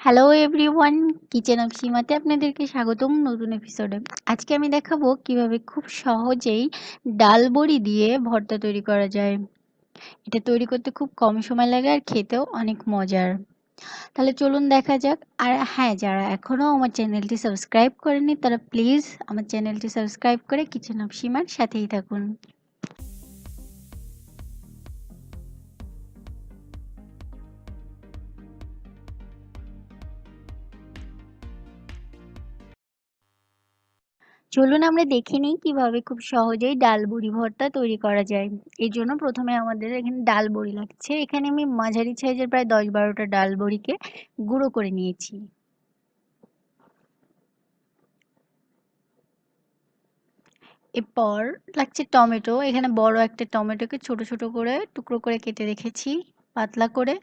Hello everyone, kitchen of সীমাতে আপনাদেরকে স্বাগতম নতুন এপিসোডে। আজকে আমি দেখাবো কিভাবে খুব সহজেই ডাল বড়ি দিয়ে ভর্তা তৈরি করা যায়। এটা তৈরি করতে খুব কম সময় লাগে আর খেতেও অনেক মজার। তাহলে চলুন দেখা যাক। আর হ্যাঁ, যারা এখনও আমার চ্যানেলটি সাবস্ক্রাইব করেনি তারা প্লিজ আমার চ্যানেলটি সাবস্ক্রাইব করে কিচেন অফ সীমার সাথেই থাকুন। চলুন আমরা দেখে নিই কিভাবে খুব সহজেই ডাল বড়ি ভর্তা তৈরি করা যায়। এর জন্য প্রথমে আমাদের এখানে ডাল বড়ি লাগছে। এখানে আমি মাঝারি সাইজের প্রায় 10-12টা ডাল বড়িকে গুঁড়ো করে নিয়েছি। এরপর লাগছে টমেটো। এখানে বড় একটা টমেটোকে ছোট ছোট করে টুকরো করে কেটে রেখেছি পাতলা করে।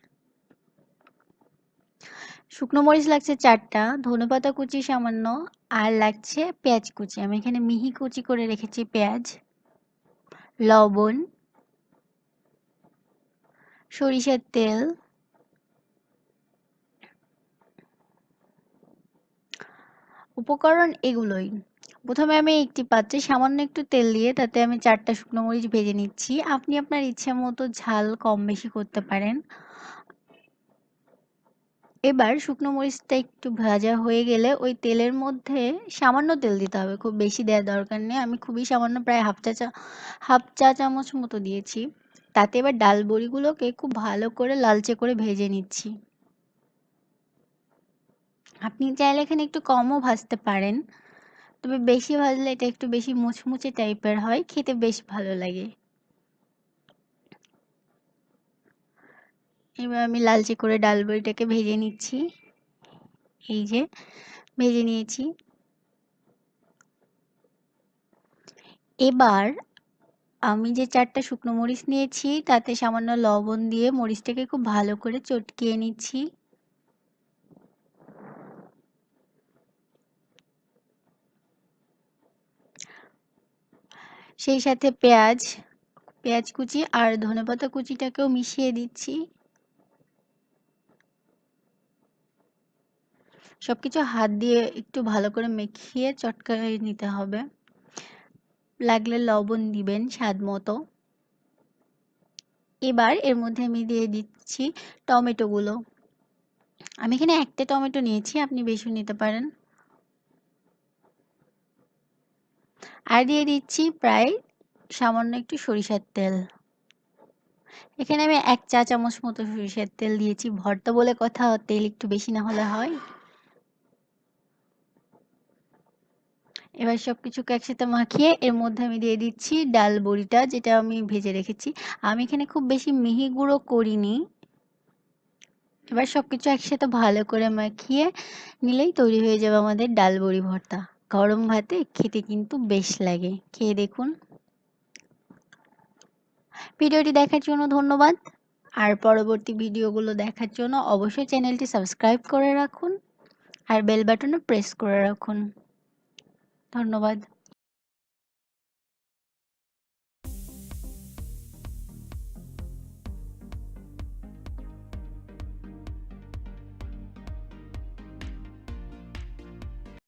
শুকনো মরিচ লাগছে 4টা, ধনেপাতা কুচি সামান্য, আর লাগছে পেঁয়াজ কুচি। আমি এখানে মিহি কুচি করে রেখেছি পেঁয়াজ, লবণ, সরিষার তেল, উপকরণ এগুলোই। প্রথমে আমি একটি পাত্রে সামান্য একটু তেল দিয়ে তাতে আমি 4টা শুকনো মরিচ ভেজে নিচ্ছি। আপনি আপনার ইচ্ছা মতো ঝাল কম বেশি করতে পারেন। এবার শুকনো মরিচটা একটু ভাজা হয়ে গেলে ওই তেলের মধ্যে সামান্য তেল দিতে হবে, খুব বেশি দেওয়ার দরকার নেই। আমি খুবই সামান্য প্রায় হাফ চা চামচ মতো দিয়েছি। তাতে এবার ডাল বড়িগুলোকে খুব ভালো করে লালচে করে ভেজে নিচ্ছি। আপনি চাইলে এখানে একটু কমও ভাজতে পারেন, তবে বেশি ভাজলে এটা একটু বেশি মুচমুচে টাইপের হয়, খেতে বেশ ভালো লাগে। এবার আমি লালচে করে ডাল বড়িটাকে ভেজে নিচ্ছি। এই যে ভেজে নিয়েছি। এবার আমি যে 4টা শুকনো মরিচ নিয়েছি তাতে সামান্য লবণ দিয়ে মরিচটাকে খুব ভালো করে চটকিয়ে নিচ্ছি। সেই সাথে পেঁয়াজ কুচি আর ধনেপাতা কুচিটাকেও মিশিয়ে দিচ্ছি। সবকিছু হাত দিয়ে একটু ভালো করে মেখে চটকিয়ে নিতে হবে। লাগলে লবণ দিবেন স্বাদ মতো। এবার এর মধ্যে আমি দিয়ে দিচ্ছি টমেটোগুলো। আমি এখানে একটা টমেটো নিয়েছি, আপনি বেশি নিতে পারেন। আর দিয়ে দিচ্ছি প্রায় সামান্য একটু সরিষার তেল। এখানে আমি 1 চা চামচ মতো সরিষার তেল দিয়েছি। ভর্তা বলে কথা, তেল একটু বেশি না হলে হয়। এবার সবকিছুকে একসাথে মাখিয়ে এর মধ্যে আমি দিয়ে দিচ্ছি ডাল বড়িটা, যেটা আমি ভেজে রেখেছি। আমি এখানে খুব বেশি মিহি গুঁড়ো করিনি। এবার সবকিছু একসাথে ভালো করে মাখিয়ে নিলেই তৈরি হয়ে যাবে আমাদের ডাল বড়ি ভর্তা। গরম ভাতে খেতে কিন্তু বেশ লাগে, খেয়ে দেখুন। ভিডিওটি দেখার জন্য ধন্যবাদ। আর পরবর্তী ভিডিওগুলো দেখার জন্য অবশ্যই চ্যানেলটি সাবস্ক্রাইব করে রাখুন আর বেল বাটনে প্রেস করে রাখুন। ধন্যবাদ।